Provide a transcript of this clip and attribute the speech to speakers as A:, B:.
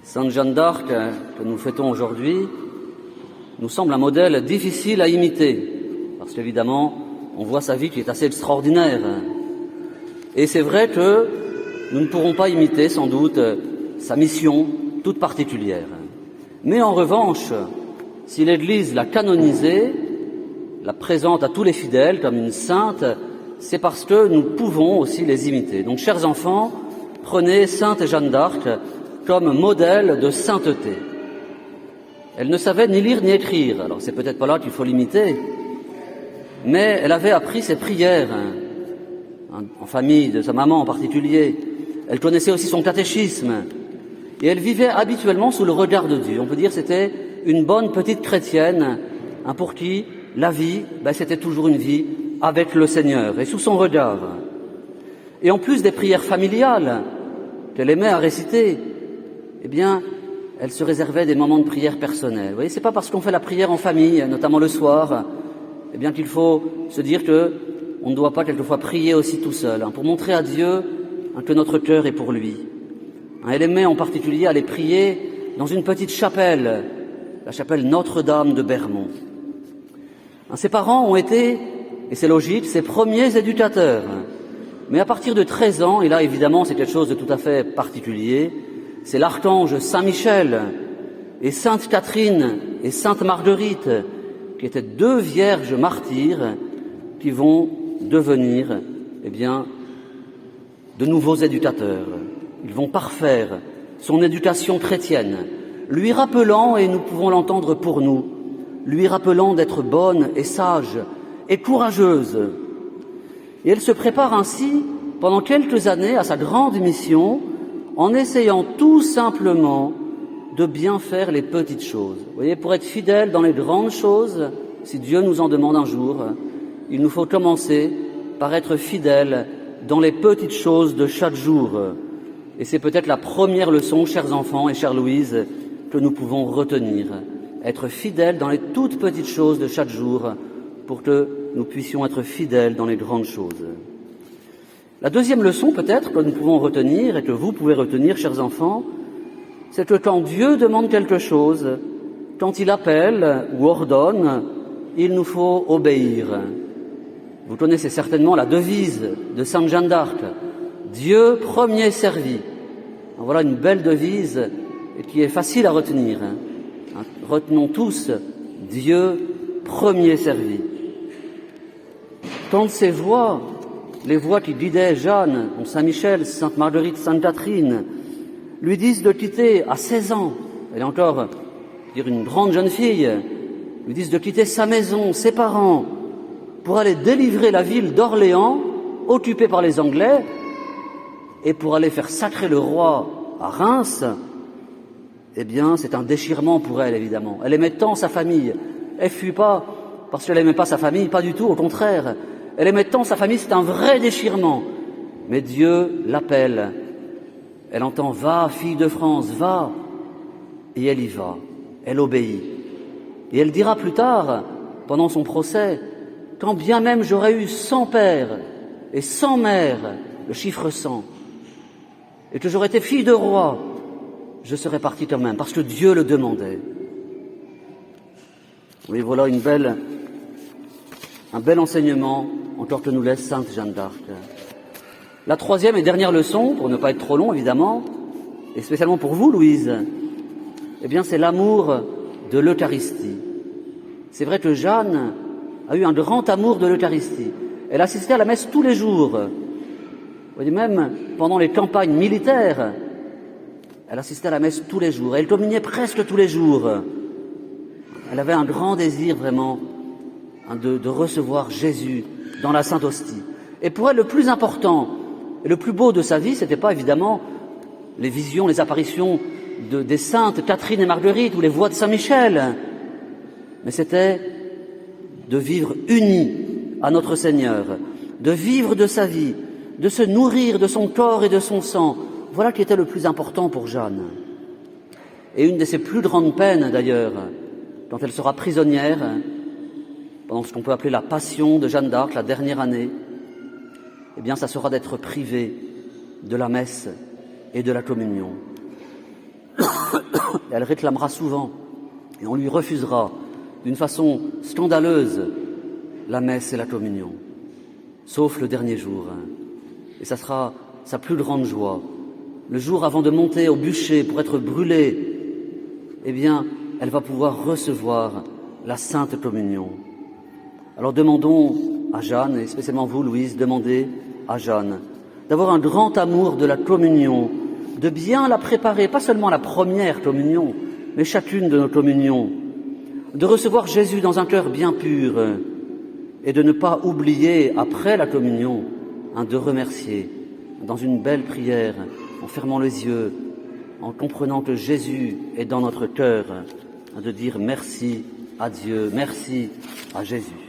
A: Sainte Jeanne d'Arc, que nous fêtons aujourd'hui, nous semble un modèle difficile à imiter, parce qu'évidemment, on voit sa vie qui est assez extraordinaire. Et c'est vrai que nous ne pourrons pas imiter, sans doute, sa mission toute particulière. Mais en revanche, si l'Église l'a canonisée, la présente à tous les fidèles comme une sainte, c'est parce que nous pouvons aussi les imiter. Donc, chers enfants, prenez Sainte Jeanne d'Arc comme modèle de sainteté. Elle ne savait ni lire ni écrire, alors c'est peut-être pas là qu'il faut l'imiter, mais elle avait appris ses prières, en famille, de sa maman en particulier. Elle connaissait aussi son catéchisme, et elle vivait habituellement sous le regard de Dieu. On peut dire que c'était une bonne petite chrétienne, pour qui la vie, c'était toujours une vie avec le Seigneur et sous son regard. Et en plus des prières familiales qu'elle aimait à réciter, elle se réservait des moments de prière personnels. Vous voyez, c'est pas parce qu'on fait la prière en famille, notamment le soir, qu'il faut se dire que on ne doit pas quelquefois prier aussi tout seul, pour montrer à Dieu que notre cœur est pour lui. Elle aimait en particulier aller prier dans une petite chapelle, la chapelle Notre-Dame de Bermond. Ses parents ont été, et c'est logique, ses premiers éducateurs. Mais à partir de 13 ans, et là évidemment c'est quelque chose de tout à fait particulier, c'est l'archange Saint-Michel et Sainte Catherine et Sainte Marguerite, qui étaient deux vierges martyrs, qui vont devenir, de nouveaux éducateurs. Ils vont parfaire son éducation chrétienne, lui rappelant, et nous pouvons l'entendre pour nous, lui rappelant d'être bonne et sage et courageuse. Et elle se prépare ainsi pendant quelques années à sa grande mission, en essayant tout simplement de bien faire les petites choses. Vous voyez, pour être fidèle dans les grandes choses, si Dieu nous en demande un jour, il nous faut commencer par être fidèle dans les petites choses de chaque jour. Et c'est peut-être la première leçon, chers enfants et chère Louise, que nous pouvons retenir. Être fidèle dans les toutes petites choses de chaque jour pour que nous puissions être fidèles dans les grandes choses. La deuxième leçon, peut-être, que nous pouvons retenir et que vous pouvez retenir, chers enfants, c'est que quand Dieu demande quelque chose, quand il appelle ou ordonne, il nous faut obéir. Vous connaissez certainement la devise de Sainte Jeanne d'Arc, « Dieu premier servi ». Voilà une belle devise qui est facile à retenir. Retenons tous « Dieu premier servi ». Quand ces voix, les voix qui guidaient Jeanne, Saint-Michel, Sainte Marguerite, Sainte Catherine, lui disent de quitter à 16 ans, elle est encore une grande jeune fille, lui disent de quitter sa maison, ses parents, pour aller délivrer la ville d'Orléans, occupée par les Anglais, et pour aller faire sacrer le roi à Reims, c'est un déchirement pour elle, évidemment. Elle aimait tant sa famille. Elle fuit pas parce qu'elle n'aimait pas sa famille, pas du tout, au contraire. Elle aimait tant sa famille, c'est un vrai déchirement. Mais Dieu l'appelle. Elle entend « Va, fille de France, va !» Et elle y va. Elle obéit. Et elle dira plus tard, pendant son procès, « Quand bien même j'aurais eu 100 pères et 100 mères, le chiffre 100, et que j'aurais été fille de roi, je serais partie quand même, parce que Dieu le demandait. » Oui, voilà un bel enseignement encore que nous laisse Sainte Jeanne d'Arc. La troisième et dernière leçon, pour ne pas être trop long évidemment, et spécialement pour vous Louise, c'est l'amour de l'Eucharistie. C'est vrai que Jeanne a eu un grand amour de l'Eucharistie. Elle assistait à la messe tous les jours. Vous voyez, même pendant les campagnes militaires, elle assistait à la messe tous les jours. Elle communiait presque tous les jours. Elle avait un grand désir vraiment de recevoir Jésus dans la Sainte Hostie. Et pour elle, le plus important et le plus beau de sa vie, c'était pas évidemment les visions, les apparitions des saintes Catherine et Marguerite ou les voix de Saint-Michel, mais c'était de vivre unis à notre Seigneur, de vivre de sa vie, de se nourrir de son corps et de son sang. Voilà qui était le plus important pour Jeanne. Et une de ses plus grandes peines, d'ailleurs, quand elle sera prisonnière, pendant ce qu'on peut appeler la passion de Jeanne d'Arc, la dernière année, ça sera d'être privée de la messe et de la communion. elle réclamera souvent, et on lui refusera d'une façon scandaleuse la messe et la communion, sauf le dernier jour. Et ça sera sa plus grande joie. Le jour avant de monter au bûcher pour être brûlée, eh bien, elle va pouvoir recevoir la Sainte Communion. Alors demandons à Jeanne, et spécialement vous, Louise, demandez à Jeanne d'avoir un grand amour de la communion, de bien la préparer, pas seulement la première communion, mais chacune de nos communions, de recevoir Jésus dans un cœur bien pur et de ne pas oublier, après la communion, de remercier dans une belle prière, en fermant les yeux, en comprenant que Jésus est dans notre cœur, de dire merci à Dieu, merci à Jésus.